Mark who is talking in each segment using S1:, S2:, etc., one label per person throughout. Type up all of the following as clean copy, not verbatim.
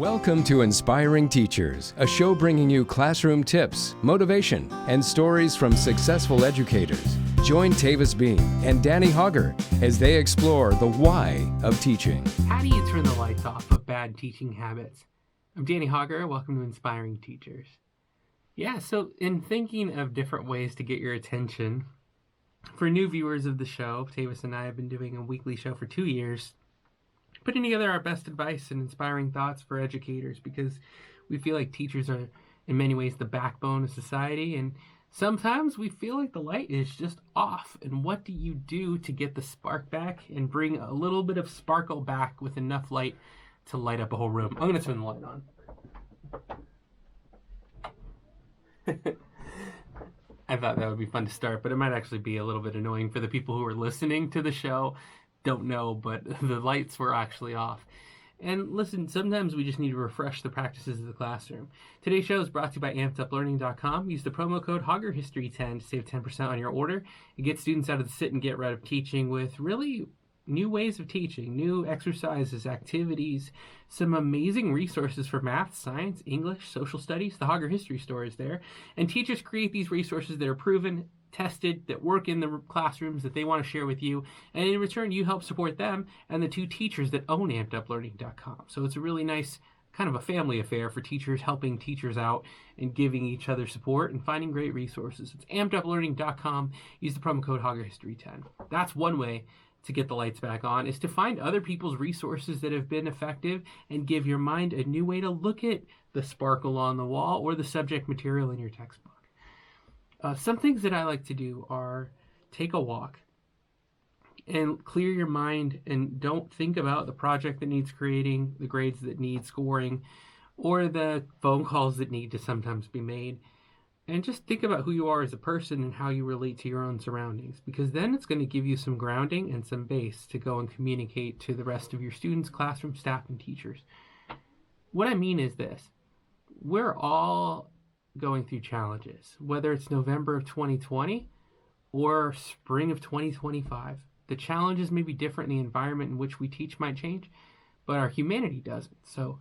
S1: Welcome to Inspiring Teachers, a show bringing you classroom tips, motivation, and stories from successful educators. Join Tavis Bean and Danny Hauger as they explore the why of teaching.
S2: How do you turn the lights off of bad teaching habits? I'm Danny Hauger. Welcome to Inspiring Teachers. Yeah, so in thinking of different ways to get your attention, for new viewers of the show, Tavis and I have been doing a weekly show for 2 years, putting together our best advice and inspiring thoughts for educators, because we feel like teachers are in many ways the backbone of society, and sometimes we feel like the light is just off. And what do you do to get the spark back and bring a little bit of sparkle back with enough light to light up a whole room? I'm going to turn the light on. I thought that would be fun to start, but it might actually be a little bit annoying for the people who are listening to the show. Don't know, but the lights were actually off. And listen, sometimes we just need to refresh the practices of the classroom. Today's show is brought to you by AmpedUpLearning.com. Use the promo code HaugerHistory10 to save 10% on your order and get students out of the sit and get right of teaching with really new ways of teaching, new exercises, activities, some amazing resources for math, science, English, social studies. The Hauger History Store is there. And teachers create these resources that are proven, tested, that work in the classrooms that they want to share with you, and in return you help support them and the two teachers that own AmpedUpLearning.com. So it's a really nice kind of a family affair for teachers, helping teachers out and giving each other support and finding great resources. It's AmpedUpLearning.com. Use the promo code HaugerHistory10. That's one way to get the lights back on, is to find other people's resources that have been effective and give your mind a new way to look at the sparkle on the wall or the subject material in your textbook. Some things that I like to do are take a walk and clear your mind, and don't think about the project that needs creating, the grades that need scoring, or the phone calls that need to sometimes be made. And just think about who you are as a person and how you relate to your own surroundings, because then it's going to give you some grounding and some base to go and communicate to the rest of your students, classroom staff, and teachers. What I mean is this: we're all going through challenges, whether it's November of 2020 or spring of 2025. The challenges may be different, and the environment in which we teach might change, but our humanity doesn't. So,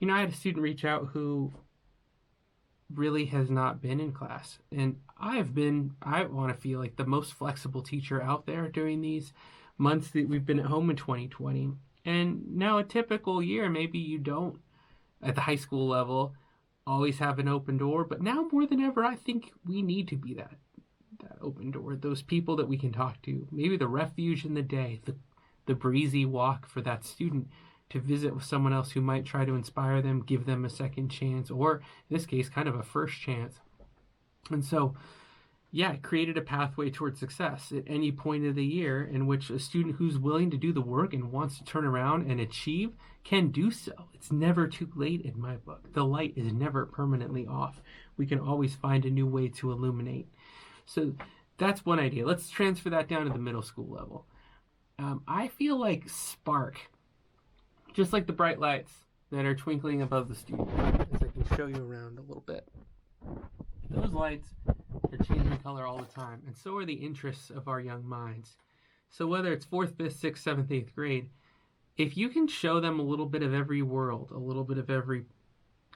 S2: I had a student reach out who really has not been in class, and I want to feel like the most flexible teacher out there during these months that we've been at home in 2020. And now a typical year, maybe you don't, at the high school level, always have an open door, but now more than ever, I think we need to be that open door, those people that we can talk to, maybe the refuge in the day, the breezy walk for that student to visit with someone else who might try to inspire them, give them a second chance, or in this case, kind of a first chance. And so, it created a pathway towards success at any point of the year in which a student who's willing to do the work and wants to turn around and achieve can do so. It's never too late in my book. The light is never permanently off. We can always find a new way to illuminate. So that's one idea. Let's transfer that down to the middle school level. I feel like spark, just like the bright lights that are twinkling above the student, as I can show you around a little bit. Those lights are changing color all the time, and so are the interests of our young minds. So whether it's 4th, 5th, 6th, 7th, 8th grade, if you can show them a little bit of every world, a little bit of every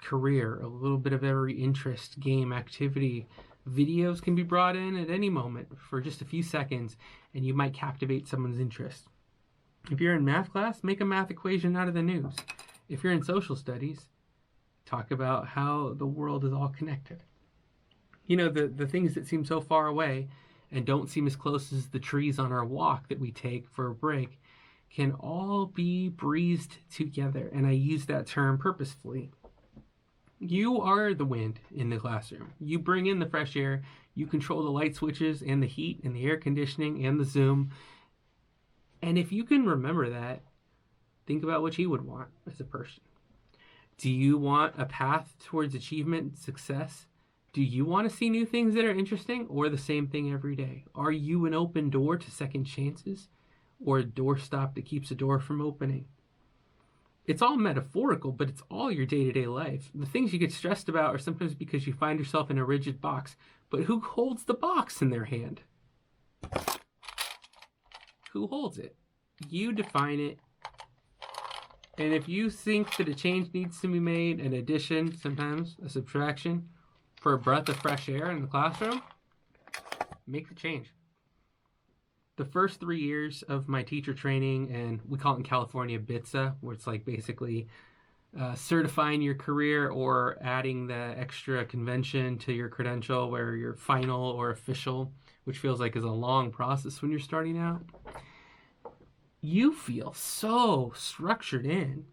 S2: career, a little bit of every interest, game, activity, videos can be brought in at any moment for just a few seconds, and you might captivate someone's interest. If you're in math class, make a math equation out of the news. If you're in social studies, talk about how the world is all connected. The things that seem so far away and don't seem as close as the trees on our walk that we take for a break can all be breezed together. And I use that term purposefully. You are the wind in the classroom. You bring in the fresh air. You control the light switches and the heat and the air conditioning and the Zoom. And if you can remember that, think about what you would want as a person. Do you want a path towards achievement and success? Do you want to see new things that are interesting, or the same thing every day? Are you an open door to second chances, or a doorstop that keeps a door from opening? It's all metaphorical, but it's all your day-to-day life. The things you get stressed about are sometimes because you find yourself in a rigid box, but who holds the box in their hand? Who holds it? You define it. And if you think that a change needs to be made, an addition, sometimes a subtraction, for a breath of fresh air in the classroom, make the change. The first 3 years of my teacher training, and we call it in California BITSA, where it's like basically certifying your career or adding the extra convention to your credential where you're final or official, which feels like is a long process when you're starting out. You feel so structured in.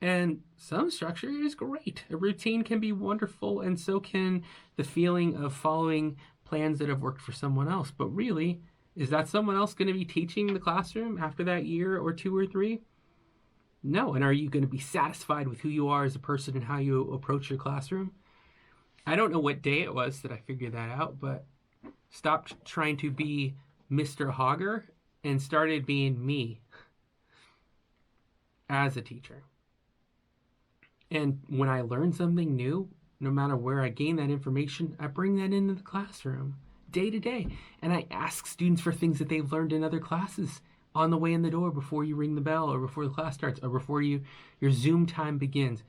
S2: And some structure is great. A routine can be wonderful, and so can the feeling of following plans that have worked for someone else. But really, is that someone else going to be teaching the classroom after that year or 2 or 3? No. And are you going to be satisfied with who you are as a person and how you approach your classroom? I don't know what day it was that I figured that out, but stopped trying to be Mr. Hauger and started being me as a teacher. And when I learn something new, no matter where I gain that information, I bring that into the classroom day to day. And I ask students for things that they've learned in other classes on the way in the door before you ring the bell or before the class starts or before your Zoom time begins.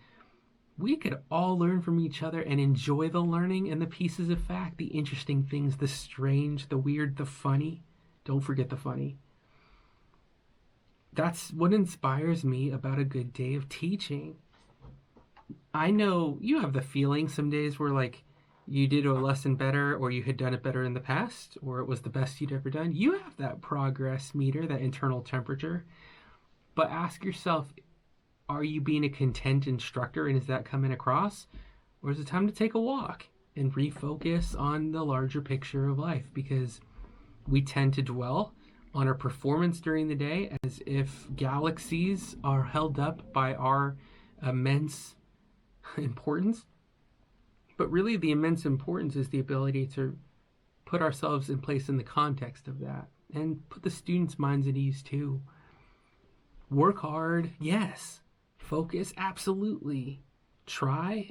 S2: We could all learn from each other and enjoy the learning and the pieces of fact, the interesting things, the strange, the weird, the funny. Don't forget the funny. That's what inspires me about a good day of teaching. I know you have the feeling some days where like you did a lesson better or you had done it better in the past or it was the best you'd ever done. You have that progress meter, that internal temperature. But ask yourself, are you being a content instructor and is that coming across? Or is it time to take a walk and refocus on the larger picture of life? Because we tend to dwell on our performance during the day as if galaxies are held up by our immense importance. But really the immense importance is the ability to put ourselves in place in the context of that and put the students' minds at ease too. Work hard, yes. Focus, absolutely. Try,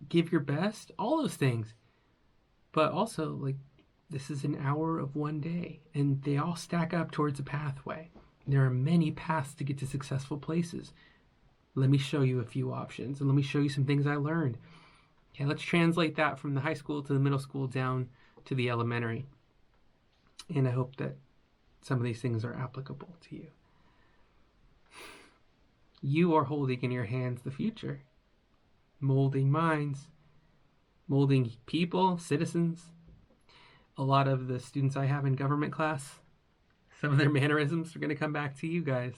S2: give your best, all those things. But also, like, this is an hour of one day, and they all stack up towards a pathway. There are many paths to get to successful places. Let me show you a few options, and let me show you some things I learned. Okay, let's translate that from the high school to the middle school down to the elementary. And I hope that some of these things are applicable to you. You are holding in your hands the future, molding minds, molding people, citizens. A lot of the students I have in government class, some of their mannerisms are going to come back to you guys.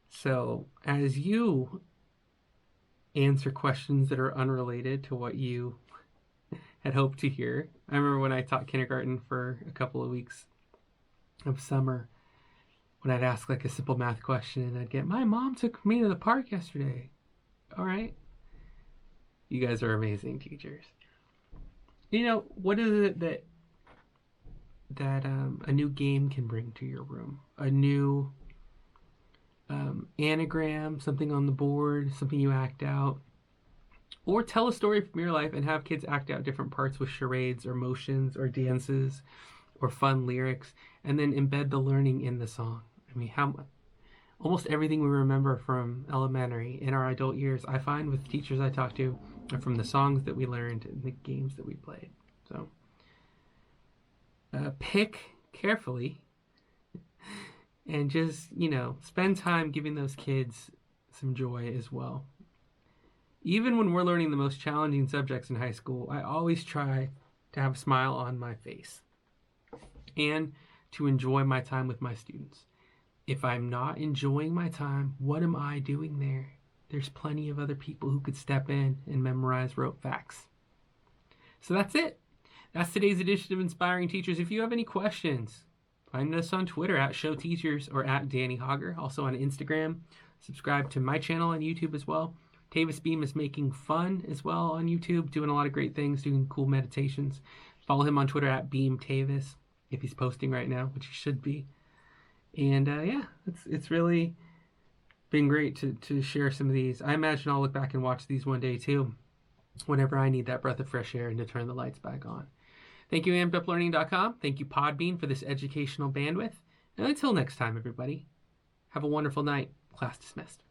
S2: So as you answer questions that are unrelated to what you had hoped to hear, I remember when I taught kindergarten for a couple of weeks of summer, when I'd ask like a simple math question and I'd get, my mom took me to the park yesterday. All right. You guys are amazing teachers. You know, what is it that a new game can bring to your room? A new anagram, something on the board, something you act out. Or tell a story from your life and have kids act out different parts with charades or motions or dances or fun lyrics, and then embed the learning in the song. I mean, almost everything we remember from elementary in our adult years, I find with teachers I talk to, are from the songs that we learned and the games that we played. So pick carefully and just, spend time giving those kids some joy as well. Even when we're learning the most challenging subjects in high school, I always try to have a smile on my face and to enjoy my time with my students. If I'm not enjoying my time, what am I doing there? There's plenty of other people who could step in and memorize rote facts. So that's it. That's today's edition of Inspiring Teachers. If you have any questions, find us on Twitter at @ShowTeachers or at Danny Hauger. Also on Instagram. Subscribe to my channel on YouTube as well. Tavis Beam is making fun as well on YouTube, doing a lot of great things, doing cool meditations. Follow him on Twitter at BeamTavis if he's posting right now, which he should be. And it's really been great to share some of these. I imagine I'll look back and watch these one day too, whenever I need that breath of fresh air and to turn the lights back on. Thank you, AmpedUpLearning.com. Thank you, Podbean, for this educational bandwidth. And until next time, everybody, Have a wonderful night. Class dismissed.